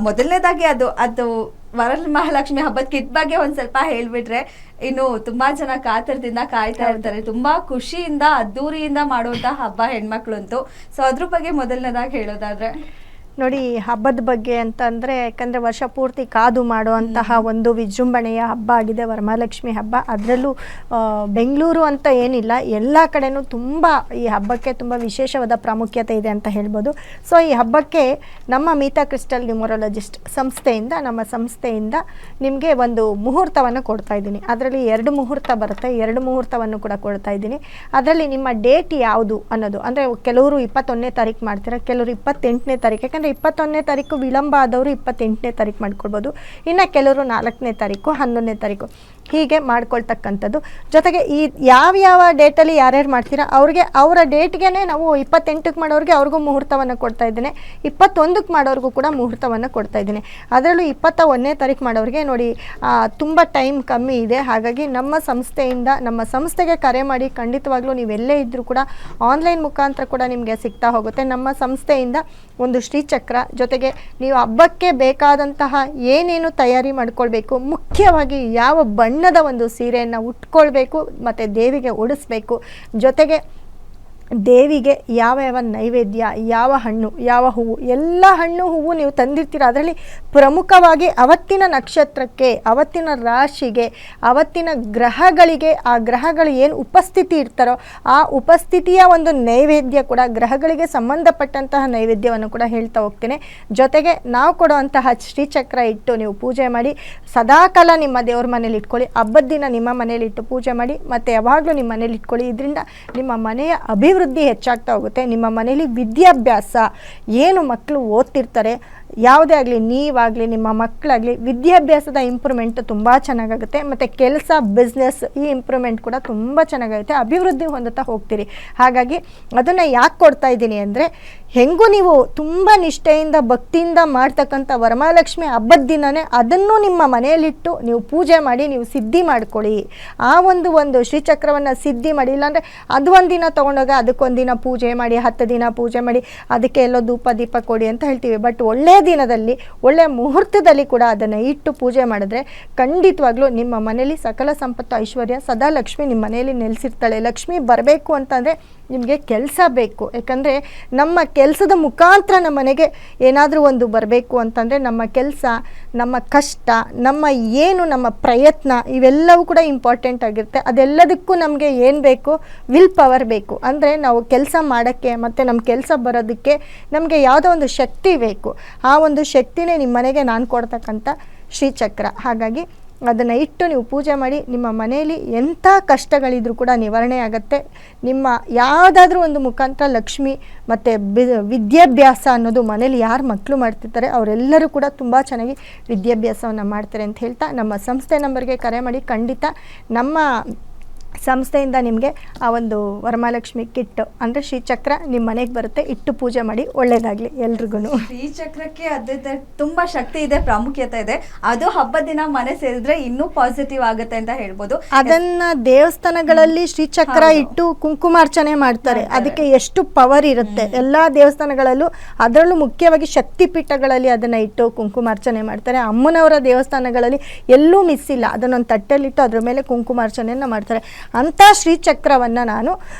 ಮೊದಲನೇದಾಗಿ ಅದು ವರಮಹಾಲಕ್ಷ್ಮಿ ಹಬ್ಬದ ಕಿಟ್ ಬಗ್ಗೆ ಒಂದ್ ಸ್ವಲ್ಪ ಹೇಳ್ಬಿಟ್ರೆ ಇನ್ನು ತುಂಬಾ ಜನ ಕಾತರದಿಂದ ಕಾಯ್ತಾ ಇರ್ತಾರೆ. ತುಂಬಾ ಖುಷಿಯಿಂದ ಅದ್ದೂರಿಯಿಂದ ಮಾಡುವಂತ ಹಬ್ಬ ಹೆಣ್ಮಕ್ಳು ಅಂತೂ. ಸೊ ಅದ್ರ ಬಗ್ಗೆ ಮೊದಲನೇದಾಗಿ ಹೇಳೋದಾದ್ರೆ ನೋಡಿ, ಹಬ್ಬದ ಬಗ್ಗೆ ಅಂತಂದರೆ, ಯಾಕಂದರೆ ವರ್ಷ ಪೂರ್ತಿ ಕಾದು ಮಾಡುವಂತಹ ಒಂದು ವಿಜೃಂಭಣೆಯ ಹಬ್ಬ ಆಗಿದೆ ವರಮಹಾಲಕ್ಷ್ಮಿ ಹಬ್ಬ. ಅದರಲ್ಲೂ ಬೆಂಗಳೂರು ಅಂತ ಏನಿಲ್ಲ, ಎಲ್ಲ ಕಡೆನೂ ತುಂಬ ಈ ಹಬ್ಬಕ್ಕೆ ತುಂಬ ವಿಶೇಷವಾದ ಪ್ರಾಮುಖ್ಯತೆ ಇದೆ ಅಂತ ಹೇಳ್ಬೋದು. ಸೊ ಈ ಹಬ್ಬಕ್ಕೆ ನಮ್ಮ ಮೀತಾ ಕ್ರಿಸ್ಟಲ್ ನ್ಯೂಮರಾಲಜಿಸ್ಟ್ ನಮ್ಮ ಸಂಸ್ಥೆಯಿಂದ ನಿಮಗೆ ಒಂದು ಮುಹೂರ್ತವನ್ನು ಕೊಡ್ತಾ ಇದ್ದೀನಿ. ಅದರಲ್ಲಿ 2 ಮುಹೂರ್ತ ಬರುತ್ತೆ, 2 ಮುಹೂರ್ತವನ್ನು ಕೂಡ ಕೊಡ್ತಾ ಇದ್ದೀನಿ. ಅದರಲ್ಲಿ ನಿಮ್ಮ ಡೇಟ್ ಯಾವುದು ಅನ್ನೋದು, ಅಂದರೆ ಕೆಲವರು 21ನೇ ತಾರೀಕು ಮಾಡ್ತಾರೆ, ಕೆಲವರು 28ನೇ ತಾರೀಕು. ಯಾಕಂದರೆ 21ನೇ ತಾರೀಕು ವಿಳಂಬ ಆದವರು 28ನೇ ತಾರೀಕು ಮಾಡ್ಕೊಳ್ಬೋದು. ಇನ್ನು ಕೆಲವರು 4ನೇ ತಾರೀಕು, 11ನೇ ತಾರೀಕು ಹೀಗೆ ಮಾಡ್ಕೊಳ್ತಕ್ಕಂಥದ್ದು. ಜೊತೆಗೆ ಈ ಯಾವ ಡೇಟಲ್ಲಿ ಯಾರ್ಯಾರು ಮಾಡ್ತೀರಾ ಅವ್ರಿಗೆ ಅವರ ಡೇಟ್ಗೆ ನಾವು 28ಕ್ಕೆ ಮಾಡೋರಿಗೆ ಅವ್ರಿಗೂ ಮುಹೂರ್ತವನ್ನು ಕೊಡ್ತಾ ಇದ್ದೇನೆ, 21ಕ್ಕೆ ಮಾಡೋರಿಗೂ ಕೂಡ ಮುಹೂರ್ತವನ್ನು ಕೊಡ್ತಾ ಇದ್ದೀನಿ. ಅದರಲ್ಲೂ 21ನೇ ತಾರೀಕು ಮಾಡೋರಿಗೆ ನೋಡಿ ತುಂಬ ಟೈಮ್ ಕಮ್ಮಿ ಇದೆ. ಹಾಗಾಗಿ ನಮ್ಮ ಸಂಸ್ಥೆಗೆ ಕರೆ ಮಾಡಿ, ಖಂಡಿತವಾಗ್ಲೂ ನೀವೆಲ್ಲೇ ಇದ್ದರೂ ಕೂಡ ಆನ್ಲೈನ್ ಮುಖಾಂತರ ಕೂಡ ನಿಮಗೆ ಸಿಗ್ತಾ ಹೋಗುತ್ತೆ. ನಮ್ಮ ಸಂಸ್ಥೆಯಿಂದ ಒಂದು ಶ್ರೀಚಕ್ರ, ಜೊತೆಗೆ ನೀವು ಹಬ್ಬಕ್ಕೆ ಬೇಕಾದಂತಹ ಏನೇನು ತಯಾರಿ ಮಾಡ್ಕೊಳ್ಬೇಕು, ಮುಖ್ಯವಾಗಿ ಯಾವ ಬಣ್ಣದ ಒಂದು ಸೀರೆಯನ್ನು ಉಟ್ಕೊಳ್ಬೇಕು ಮತ್ತು ದೇವಿಗೆ ಉಡಿಸ್ಬೇಕು, ಜೊತೆಗೆ ದೇವಿಗೆ ಯಾವ ನೈವೇದ್ಯ, ಯಾವ ಹಣ್ಣು, ಯಾವ ಹೂವು, ಎಲ್ಲ ಹಣ್ಣು ಹೂವು ನೀವು ತಂದಿರ್ತೀರ. ಅದರಲ್ಲಿ ಪ್ರಮುಖವಾಗಿ ಅವತ್ತಿನ ನಕ್ಷತ್ರಕ್ಕೆ, ಅವತ್ತಿನ ರಾಶಿಗೆ, ಅವತ್ತಿನ ಗ್ರಹಗಳಿಗೆ, ಆ ಗ್ರಹಗಳು ಏನು ಉಪಸ್ಥಿತಿ ಇರ್ತಾರೋ ಆ ಉಪಸ್ಥಿತಿಯ ಒಂದು ನೈವೇದ್ಯ ಕೂಡ, ಗ್ರಹಗಳಿಗೆ ಸಂಬಂಧಪಟ್ಟಂತಹ ನೈವೇದ್ಯವನ್ನು ಕೂಡ ಹೇಳ್ತಾ ಹೋಗ್ತೇನೆ. ಜೊತೆಗೆ ನಾವು ಕೊಡುವಂತಹ ಶ್ರೀಚಕ್ರ ಇಟ್ಟು ನೀವು ಪೂಜೆ ಮಾಡಿ, ಸದಾಕಾಲ ನಿಮ್ಮ ದೇವ್ರ ಮನೇಲಿ ಇಟ್ಕೊಳ್ಳಿ. ಹಬ್ಬದ ದಿನ ನಿಮ್ಮ ಮನೇಲಿ ಇಟ್ಟು ಪೂಜೆ ಮಾಡಿ, ಮತ್ತು ಯಾವಾಗಲೂ ನಿಮ್ಮ ಮನೇಲಿ ಇಟ್ಕೊಳ್ಳಿ. ಇದರಿಂದ ನಿಮ್ಮ ಮನೆಯ ಅಭಿವೃದ್ಧಿ ಹೆಚ್ಚಾಗ್ತಾ ಹೋಗುತ್ತೆ. ನಿಮ್ಮ ಮನೇಲಿ ವಿದ್ಯಾಭ್ಯಾಸ, ಏನು ಮಕ್ಕಳು ಓದ್ತಿರ್ತಾರೆ, ಯಾವುದೇ ಆಗಲಿ, ನೀವಾಗಲಿ ನಿಮ್ಮ ಮಕ್ಕಳಾಗಲಿ, ವಿದ್ಯಾಭ್ಯಾಸದ ಇಂಪ್ರೂವ್ಮೆಂಟ್ ತುಂಬ ಚೆನ್ನಾಗಾಗುತ್ತೆ. ಮತ್ತು ಕೆಲಸ, ಬಿಸ್ನೆಸ್ ಈ ಇಂಪ್ರೂವ್ಮೆಂಟ್ ಕೂಡ ತುಂಬ ಚೆನ್ನಾಗಾಗುತ್ತೆ, ಅಭಿವೃದ್ಧಿ ಹೊಂದುತ್ತಾ ಹೋಗ್ತೀರಿ. ಹಾಗಾಗಿ ಅದನ್ನು ಯಾಕೆ ಕೊಡ್ತಾ ಇದ್ದೀನಿ ಅಂದರೆ, ಹೆಂಗೂ ನೀವು ತುಂಬ ನಿಷ್ಠೆಯಿಂದ ಭಕ್ತಿಯಿಂದ ಮಾಡ್ತಕ್ಕಂಥ ವರಮಹಾಲಕ್ಷ್ಮಿ ಹಬ್ಬದ ದಿನವೇ ಅದನ್ನು ನಿಮ್ಮ ಮನೆಯಲ್ಲಿಟ್ಟು ನೀವು ಪೂಜೆ ಮಾಡಿ, ನೀವು ಸಿದ್ಧಿ ಮಾಡ್ಕೊಳ್ಳಿ. ಆ ಒಂದು ಶ್ರೀಚಕ್ರವನ್ನು ಸಿದ್ಧಿ ಮಾಡಿ. ಇಲ್ಲಾಂದರೆ ಅದು ಒಂದಿನ ತೊಗೊಂಡೋಗ ಅದಕ್ಕೊಂದಿನ ಪೂಜೆ ಮಾಡಿ, 10 ದಿನ ಪೂಜೆ ಮಾಡಿ, ಅದಕ್ಕೆ ಎಲ್ಲೋ ಧೂಪ ದೀಪ ಕೊಡಿ ಅಂತ ಹೇಳ್ತೀವಿ. ಬಟ್ ಒಳ್ಳೆಯ ದಿನದಲ್ಲಿ, ಒಳ್ಳೆಯ ಮುಹೂರ್ತದಲ್ಲಿ ಕೂಡ ಅದನ್ನು ಇಟ್ಟು ಪೂಜೆ ಮಾಡಿದ್ರೆ ಖಂಡಿತವಾಗ್ಲೂ ನಿಮ್ಮ ಮನೆಯಲ್ಲಿ ಸಕಲ ಸಂಪತ್ತು, ಐಶ್ವರ್ಯ, ಸದಾ ಲಕ್ಷ್ಮಿ ನಿಮ್ಮ ಮನೆಯಲ್ಲಿ ನೆಲೆಸಿರ್ತಾಳೆ. ಲಕ್ಷ್ಮಿ ಬರಬೇಕು ಅಂತಂದರೆ ನಿಮಗೆ ಕೆಲಸ ಬೇಕು. ಯಾಕಂದರೆ ನಮ್ಮ ಕೆಲಸದ ಮುಖಾಂತರ ನಮ್ಮ ಮನೆಗೆ ಏನಾದರೂ ಒಂದು ಬರಬೇಕು ಅಂತಂದರೆ ನಮ್ಮ ಕೆಲಸ, ನಮ್ಮ ಕಷ್ಟ, ನಮ್ಮ ಪ್ರಯತ್ನ ಇವೆಲ್ಲವೂ ಕೂಡ ಇಂಪಾರ್ಟೆಂಟ್ ಆಗಿರುತ್ತೆ. ಅದೆಲ್ಲದಕ್ಕೂ ನಮಗೆ ಏನು ಬೇಕು? ವಿಲ್ ಪವರ್ ಬೇಕು. ಅಂದರೆ ನಾವು ಕೆಲಸ ಮಾಡೋಕ್ಕೆ ಮತ್ತು ನಮ್ಮ ಕೆಲಸ ಬರೋದಕ್ಕೆ ನಮಗೆ ಯಾವುದೋ ಒಂದು ಶಕ್ತಿ ಬೇಕು. ಆ ಒಂದು ಶಕ್ತಿನೇ ನಿಮ್ಮ ಮನೆಗೆ ನಾನು ಕೊಡ್ತಕ್ಕಂಥ ಶ್ರೀಚಕ್ರ. ಹಾಗಾಗಿ ಅದನ್ನು ಇಟ್ಟು ನೀವು ಪೂಜೆ ಮಾಡಿ, ನಿಮ್ಮ ಮನೆಯಲ್ಲಿ ಎಂಥ ಕಷ್ಟಗಳಿದ್ರೂ ಕೂಡ ನಿವಾರಣೆ ಆಗುತ್ತೆ. ನಿಮ್ಮ ಯಾವುದಾದ್ರೂ ಒಂದು ಮುಖಾಂತರ ಲಕ್ಷ್ಮಿ ಮತ್ತು ವಿದ್ಯಾಭ್ಯಾಸ ಅನ್ನೋದು ಮನೇಲಿ ಯಾರು ಮಕ್ಕಳು ಮಾಡ್ತಿರ್ತಾರೆ ಅವರೆಲ್ಲರೂ ಕೂಡ ತುಂಬ ಚೆನ್ನಾಗಿ ವಿದ್ಯಾಭ್ಯಾಸವನ್ನು ಮಾಡ್ತಾರೆ ಅಂತ ಹೇಳ್ತಾ, ನಮ್ಮ ಸಂಸ್ಥೆ ನಂಬರ್ಗೆ ಕರೆ ಮಾಡಿ. ಖಂಡಿತ ನಮ್ಮ ಸಂಸ್ಥೆಯಿಂದ ನಿಮಗೆ ಆ ಒಂದು ವರಮಹಾಲಕ್ಷ್ಮಿ ಕಿಟ್ ಅಂದರೆ ಶ್ರೀಚಕ್ರ ನಿಮ್ಮ ಮನೆಗೆ ಬರುತ್ತೆ. ಇಟ್ಟು ಪೂಜೆ ಮಾಡಿ. ಒಳ್ಳೇದಾಗಲಿ ಎಲ್ರಿಗೂ. ಶ್ರೀಚಕ್ರಕ್ಕೆ ಅದೇ ತುಂಬ ಶಕ್ತಿ ಇದೆ, ಪ್ರಾಮುಖ್ಯತೆ ಇದೆ. ಅದು ಹಬ್ಬದ ದಿನ ಮನೆ ಸೇರಿದ್ರೆ ಇನ್ನೂ ಪಾಸಿಟಿವ್ ಆಗುತ್ತೆ ಅಂತ ಹೇಳ್ಬೋದು. ಅದನ್ನ ದೇವಸ್ಥಾನಗಳಲ್ಲಿ ಶ್ರೀಚಕ್ರ ಇಟ್ಟು ಕುಂಕುಮಾರ್ಚನೆ ಮಾಡ್ತಾರೆ. ಅದಕ್ಕೆ ಎಷ್ಟು ಪವರ್ ಇರುತ್ತೆ. ಎಲ್ಲ ದೇವಸ್ಥಾನಗಳಲ್ಲೂ, ಅದರಲ್ಲೂ ಮುಖ್ಯವಾಗಿ ಶಕ್ತಿ ಪೀಠಗಳಲ್ಲಿ ಅದನ್ನು ಇಟ್ಟು ಕುಂಕುಮಾರ್ಚನೆ ಮಾಡ್ತಾರೆ. ಅಮ್ಮನವರ ದೇವಸ್ಥಾನಗಳಲ್ಲಿ ಎಲ್ಲೂ ಮಿಸ್ ಇಲ್ಲ. ಅದನ್ನೊಂದು ತಟ್ಟೆಲಿಟ್ಟು ಅದ್ರ ಮೇಲೆ ಕುಂಕುಮಾರ್ಚನೆಯನ್ನು ಮಾಡ್ತಾರೆ. ಅಂಥ ಶ್ರೀಚಕ್ರವನ್ನು ನಾನು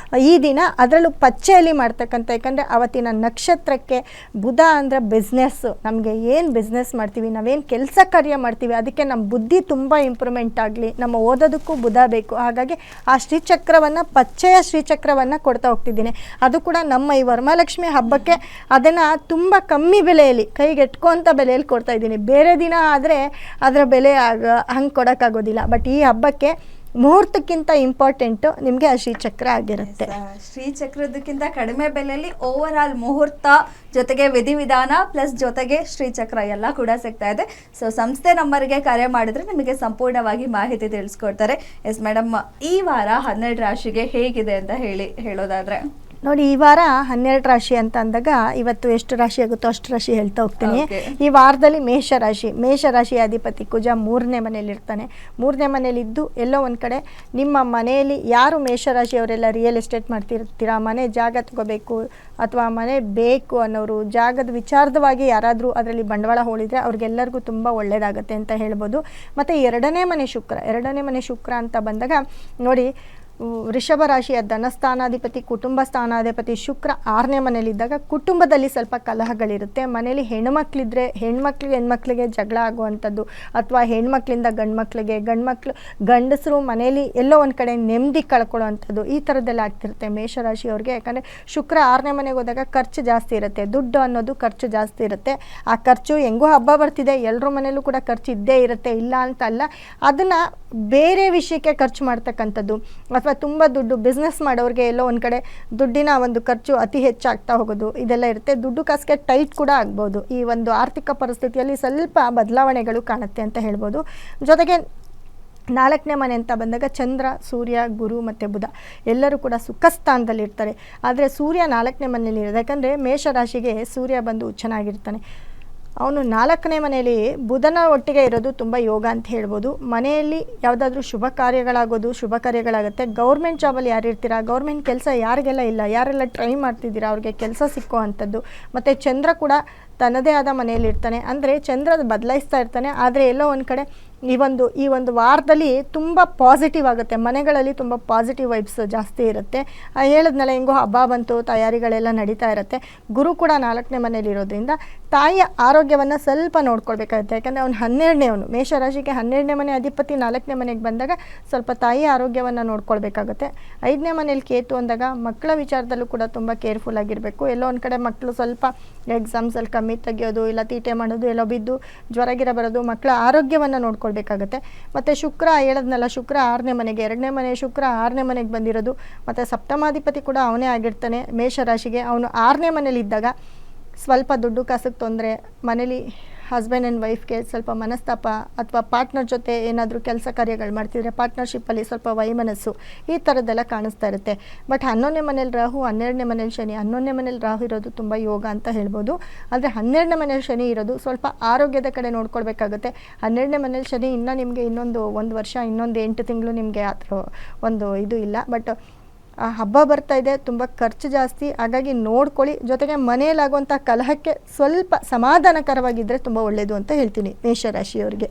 ಈ ದಿನ ಅದರಲ್ಲೂ ಪಚ್ಚೆಯಲ್ಲಿ ಮಾಡ್ತಕ್ಕಂಥ, ಯಾಕಂದರೆ ಅವತ್ತಿನ ನಕ್ಷತ್ರಕ್ಕೆ ಬುಧ ಅಂದರೆ ಬಿಸ್ನೆಸ್ಸು, ನಮಗೆ ಏನು ಬಿಸ್ನೆಸ್ ಮಾಡ್ತೀವಿ, ನಾವೇನು ಕೆಲಸ ಕಾರ್ಯ ಮಾಡ್ತೀವಿ, ಅದಕ್ಕೆ ನಮ್ಮ ಬುದ್ಧಿ ತುಂಬ ಇಂಪ್ರೂವ್ಮೆಂಟ್ ಆಗಲಿ, ನಮ್ಮ ಓದೋದಕ್ಕೂ ಬುಧ ಬೇಕು. ಹಾಗಾಗಿ ಆ ಶ್ರೀಚಕ್ರವನ್ನು, ಪಚ್ಚೆಯ ಶ್ರೀಚಕ್ರವನ್ನು ಕೊಡ್ತಾ ಹೋಗ್ತಿದ್ದೀನಿ. ಅದು ಕೂಡ ನಮ್ಮ ಈ ವರಮಹಾಲಕ್ಷ್ಮಿ ಹಬ್ಬಕ್ಕೆ ಅದನ್ನು ತುಂಬ ಕಮ್ಮಿ ಬೆಲೆಯಲ್ಲಿ, ಕೈಗೆಟ್ಕೋಂಥ ಬೆಲೆಯಲ್ಲಿ ಕೊಡ್ತಾ ಇದ್ದೀನಿ. ಬೇರೆ ದಿನ ಆದರೆ ಅದರ ಬೆಲೆ ಹಂಗೆ ಕೊಡೋಕ್ಕಾಗೋದಿಲ್ಲ. ಬಟ್ ಈ ಹಬ್ಬಕ್ಕೆ ಮುಹೂರ್ತಕ್ಕಿಂತ ಇಂಪಾರ್ಟೆಂಟು ನಿಮಗೆ ಆ ಶ್ರೀಚಕ್ರ ಆಗಿರುತ್ತೆ. ಶ್ರೀಚಕ್ರದಕ್ಕಿಂತ ಕಡಿಮೆ ಬೆಲೆಯಲ್ಲಿ ಓವರ್ ಆಲ್ ಮುಹೂರ್ತ ಜೊತೆಗೆ ವಿಧಿವಿಧಾನ ಪ್ಲಸ್ ಜೊತೆಗೆ ಶ್ರೀಚಕ್ರ ಎಲ್ಲ ಕೂಡ ಸಿಗ್ತಾ ಇದೆ. ಸೊ ಸಂಸ್ಥೆ ನಂಬರ್ಗೆ ಕರೆ ಮಾಡಿದ್ರೆ ನಿಮಗೆ ಸಂಪೂರ್ಣವಾಗಿ ಮಾಹಿತಿ ತಿಳಿಸ್ಕೊಡ್ತಾರೆ. ಎಸ್ ಮೇಡಮ್, ಈ ವಾರ 12 ರಾಶಿಗೆ ಹೇಗಿದೆ ಅಂತ ಹೇಳೋದಾದ್ರೆ? ನೋಡಿ, ಈ ವಾರ 12 ರಾಶಿ ಅಂತ ಅಂದಾಗ ಇವತ್ತು ಎಷ್ಟು ರಾಶಿ ಆಗುತ್ತೋ ಅಷ್ಟು ರಾಶಿ ಹೇಳ್ತಾ ಹೋಗ್ತೀನಿ. Okay. ಈ ವಾರದಲ್ಲಿ ಮೇಷರಾಶಿ ಅಧಿಪತಿ ಕುಜ 3ನೇ ಮನೇಲಿ ಇರ್ತಾನೆ. 3ನೇ ಮನೇಲಿದ್ದು ಎಲ್ಲೋ ಒಂದು ಕಡೆ ನಿಮ್ಮ ಮನೆಯಲ್ಲಿ ಯಾರು ಮೇಷರಾಶಿಯವರೆಲ್ಲ ರಿಯಲ್ ಎಸ್ಟೇಟ್ ಮಾಡ್ತಿರ್ತೀರಾ, ಮನೆ ಜಾಗ ತಗೋಬೇಕು ಅಥವಾ ಮನೆ ಬೇಕು ಅನ್ನೋರು, ಜಾಗದ ವಿಚಾರವಾಗಿ ಯಾರಾದರೂ ಅದರಲ್ಲಿ ಬಂಡವಾಳ ಹೂಡಿದರೆ ಅವ್ರಿಗೆಲ್ಲರಿಗೂ ತುಂಬ ಒಳ್ಳೆಯದಾಗತ್ತೆ ಅಂತ ಹೇಳ್ಬೋದು. ಮತ್ತು 2ನೇ ಮನೆ ಶುಕ್ರ ಅಂತ ಬಂದಾಗ ನೋಡಿ, ವೃಷಭ ರಾಶಿಯ ಧನಸ್ಥಾನಾಧಿಪತಿ, ಕುಟುಂಬ ಸ್ಥಾನಾಧಿಪತಿ ಶುಕ್ರ 6ನೇ ಮನೇಲಿದ್ದಾಗ ಕುಟುಂಬದಲ್ಲಿ ಸ್ವಲ್ಪ ಕಲಹಗಳಿರುತ್ತೆ. ಮನೇಲಿ ಹೆಣ್ಮಕ್ಳಿದ್ರೆ ಹೆಣ್ಮಕ್ಳಿಗೆ ಜಗಳ ಆಗುವಂಥದ್ದು, ಅಥವಾ ಹೆಣ್ಮಕ್ಳಿಂದ ಗಂಡಸರು ಮನೇಲಿ ಎಲ್ಲೋ ಒಂದು ಕಡೆ ನೆಮ್ಮದಿ ಕಳ್ಕೊಳ್ಳೋವಂಥದ್ದು, ಈ ಥರದ್ದೆಲ್ಲ ಆಗ್ತಿರುತ್ತೆ ಮೇಷರಾಶಿಯವ್ರಿಗೆ. ಯಾಕಂದರೆ ಶುಕ್ರ 6ನೇ ಮನೆಗೆ ಹೋದಾಗ ಖರ್ಚು ಜಾಸ್ತಿ ಇರುತ್ತೆ, ದುಡ್ಡು ಅನ್ನೋದು ಖರ್ಚು ಜಾಸ್ತಿ ಇರುತ್ತೆ. ಆ ಖರ್ಚು ಹೆಂಗೋ ಹಬ್ಬ ಬರ್ತಿದೆ, ಎಲ್ಲರ ಮನೇಲೂ ಕೂಡ ಖರ್ಚು ಇದ್ದೇ ಇರುತ್ತೆ, ಇಲ್ಲ ಅಂತ ಅಲ್ಲ. ಅದನ್ನು ಬೇರೆ ವಿಷಯಕ್ಕೆ ಖರ್ಚು ಮಾಡ್ತಕ್ಕಂಥದ್ದು, ಅಥವಾ ತುಂಬ ದುಡ್ಡು ಬಿಸ್ನೆಸ್ ಮಾಡೋರಿಗೆ ಎಲ್ಲೋ ಒಂದು ಕಡೆ ದುಡ್ಡಿನ ಒಂದು ಖರ್ಚು ಅತಿ ಹೆಚ್ಚಾಗ್ತಾ ಹೋಗೋದು, ಇದೆಲ್ಲ ಇರುತ್ತೆ. ದುಡ್ಡು ಕಾಸಿಗೆ ಟೈಟ್ ಕೂಡ ಆಗ್ಬೋದು. ಈ ಒಂದು ಆರ್ಥಿಕ ಪರಿಸ್ಥಿತಿಯಲ್ಲಿ ಸ್ವಲ್ಪ ಬದಲಾವಣೆಗಳು ಕಾಣುತ್ತೆ ಅಂತ ಹೇಳ್ಬೋದು. ಜೊತೆಗೆ 4ನೇ ಮನೆ ಅಂತ ಬಂದಾಗ ಚಂದ್ರ, ಸೂರ್ಯ, ಗುರು ಮತ್ತು ಬುಧ ಎಲ್ಲರೂ ಕೂಡ ಸುಖ ಸ್ಥಾನದಲ್ಲಿರ್ತಾರೆ. ಆದರೆ ಸೂರ್ಯ 4ನೇ ಮನೆಯಲ್ಲಿ ಇರೋದು, ಯಾಕಂದರೆ ಮೇಷರಾಶಿಗೆ ಸೂರ್ಯ ಬಂದು ಚೆನ್ನಾಗಿರ್ತಾನೆ. ಅವನು 4ನೇ ಮನೆಯಲ್ಲಿ ಬುಧನ ಒಟ್ಟಿಗೆ ಇರೋದು ತುಂಬ ಯೋಗ ಅಂತ ಹೇಳ್ಬೋದು. ಮನೆಯಲ್ಲಿ ಯಾವುದಾದ್ರೂ ಶುಭ ಕಾರ್ಯಗಳಾಗುತ್ತೆ. ಗೌರ್ಮೆಂಟ್ ಜಾಬಲ್ಲಿ ಯಾರು ಇರ್ತೀರಾ, ಗೌರ್ಮೆಂಟ್ ಕೆಲಸ ಯಾರಿಗೆಲ್ಲ ಇಲ್ಲ, ಯಾರೆಲ್ಲ ಟ್ರೈ ಮಾಡ್ತಿದ್ದೀರಾ ಅವ್ರಿಗೆ ಕೆಲಸ ಸಿಕ್ಕೋ ಅಂಥದ್ದು. ಮತ್ತು ಚಂದ್ರ ಕೂಡ ತನ್ನದೇ ಆದ ಮನೆಯಲ್ಲಿ ಇರ್ತಾನೆ. ಅಂದರೆ ಚಂದ್ರ ಬದಲಾಯಿಸ್ತಾ ಇರ್ತಾನೆ. ಆದರೆ ಎಲ್ಲೋ ಒಂದು ಕಡೆ ಈ ಒಂದು ವಾರದಲ್ಲಿ ತುಂಬ ಪಾಸಿಟಿವ್ ಆಗುತ್ತೆ, ಮನೆಗಳಲ್ಲಿ ತುಂಬ ಪಾಸಿಟಿವ್ ವೈಬ್ಸ್ ಜಾಸ್ತಿ ಇರುತ್ತೆ. ಹೇಳಿದ್ನಲ್ಲ, ಹೆಂಗೋ ಹಬ್ಬ ಬಂತು, ತಯಾರಿಗಳೆಲ್ಲ ನಡೀತಾ ಇರುತ್ತೆ. ಗುರು ಕೂಡ 4ನೇ ಮನೇಲಿ ಇರೋದ್ರಿಂದ ತಾಯಿಯ ಆರೋಗ್ಯವನ್ನು ಸ್ವಲ್ಪ ನೋಡ್ಕೊಳ್ಬೇಕಾಗುತ್ತೆ. ಯಾಕಂದರೆ ಅವ್ನು 12ನೇವನು, ಮೇಷರಾಶಿಗೆ 12ನೇ ಮನೆ ಅಧಿಪತಿ 4ನೇ ಮನೆಗೆ ಬಂದಾಗ ಸ್ವಲ್ಪ ತಾಯಿಯ ಆರೋಗ್ಯವನ್ನು ನೋಡ್ಕೊಳ್ಬೇಕಾಗುತ್ತೆ. 5ನೇ ಮನೇಲಿ ಕೇತು ಅಂದಾಗ ಮಕ್ಕಳ ವಿಚಾರದಲ್ಲೂ ಕೂಡ ತುಂಬ ಕೇರ್ಫುಲ್ ಆಗಿರಬೇಕು. ಎಲ್ಲೋ ಒಂದು ಕಡೆ ಮಕ್ಕಳು ಸ್ವಲ್ಪ ಎಕ್ಸಾಮ್ಸಲ್ಲಿ ಕಮ್ಮಿ ತೆಗಿಯೋದು, ಇಲ್ಲ ತೀಟೆ ಮಾಡೋದು, ಎಲ್ಲೋ ಬಿದ್ದು ಜ್ವರಗಿರ ಬರೋದು, ಮಕ್ಕಳ ಆರೋಗ್ಯವನ್ನು ನೋಡ್ಕೊಳ್ಬೇಕಾಗತ್ತೆ. ಮತ್ತು ಶುಕ್ರ ಹೇಳಿದ್ನಲ್ಲ, ಶುಕ್ರ 6ನೇ ಮನೆಗೆ, 2ನೇ ಮನೆ ಶುಕ್ರ 6ನೇ ಮನೆಗೆ ಬಂದಿರೋದು. ಮತ್ತು ಸಪ್ತಮಾಧಿಪತಿ ಕೂಡ ಅವನೇ ಆಗಿರ್ತಾನೆ ಮೇಷರಾಶಿಗೆ. ಅವನು 6ನೇ ಮನೇಲಿ ಇದ್ದಾಗ ಸ್ವಲ್ಪ ದುಡ್ಡು ಕಾಸಿಗೆ ತೊಂದರೆ, ಮನೇಲಿ ಹಸ್ಬೆಂಡ್ ಆ್ಯಂಡ್ ವೈಫ್ಗೆ ಸ್ವಲ್ಪ ಮನಸ್ತಾಪ, ಅಥವಾ ಪಾರ್ಟ್ನರ್ ಜೊತೆ ಏನಾದರೂ ಕೆಲಸ ಕಾರ್ಯಗಳು ಮಾಡ್ತಿದ್ರೆ ಪಾರ್ಟ್ನರ್ಶಿಪ್ಪಲ್ಲಿ ಸ್ವಲ್ಪ ವೈಮನಸ್ಸು, ಈ ಥರದ್ದೆಲ್ಲ ಕಾಣಿಸ್ತಾ ಇರುತ್ತೆ. ಬಟ್ 11ನೇ ಮನೇಲಿ ರಾಹು, 12ನೇ ಮನೇಲಿ ಶನಿ. 11ನೇ ಮನೇಲಿ ರಾಹು ಇರೋದು ತುಂಬ ಯೋಗ ಅಂತ ಹೇಳ್ಬೋದು. ಆದರೆ 12ನೇ ಮನೇಲಿ ಶನಿ ಇರೋದು ಸ್ವಲ್ಪ ಆರೋಗ್ಯದ ಕಡೆ ನೋಡ್ಕೊಳ್ಬೇಕಾಗುತ್ತೆ. 12ನೇ ಮನೇಲಿ ಶನಿ ಇನ್ನೂ ನಿಮಗೆ ಒಂದು ವರ್ಷ, ಇನ್ನೊಂದು 8 ತಿಂಗಳು ನಿಮಗೆ ಆ ಥರ ಒಂದು ಇದು ಇಲ್ಲ. ಬಟ್ ಹಬ್ಬ ಬರ್ತಾ ಇದೆ, ತುಂಬ ಖರ್ಚು ಜಾಸ್ತಿ, ಹಾಗಾಗಿ ನೋಡ್ಕೊಳ್ಳಿ. ಜೊತೆಗೆ ಮನೆಯಲ್ಲಾಗುವಂಥ ಕಲಹಕ್ಕೆ ಸ್ವಲ್ಪ ಸಮಾಧಾನಕರವಾಗಿದ್ದರೆ ತುಂಬ ಒಳ್ಳೆಯದು ಅಂತ ಹೇಳ್ತೀನಿ ಮೇಷರಾಶಿಯವರಿಗೆ.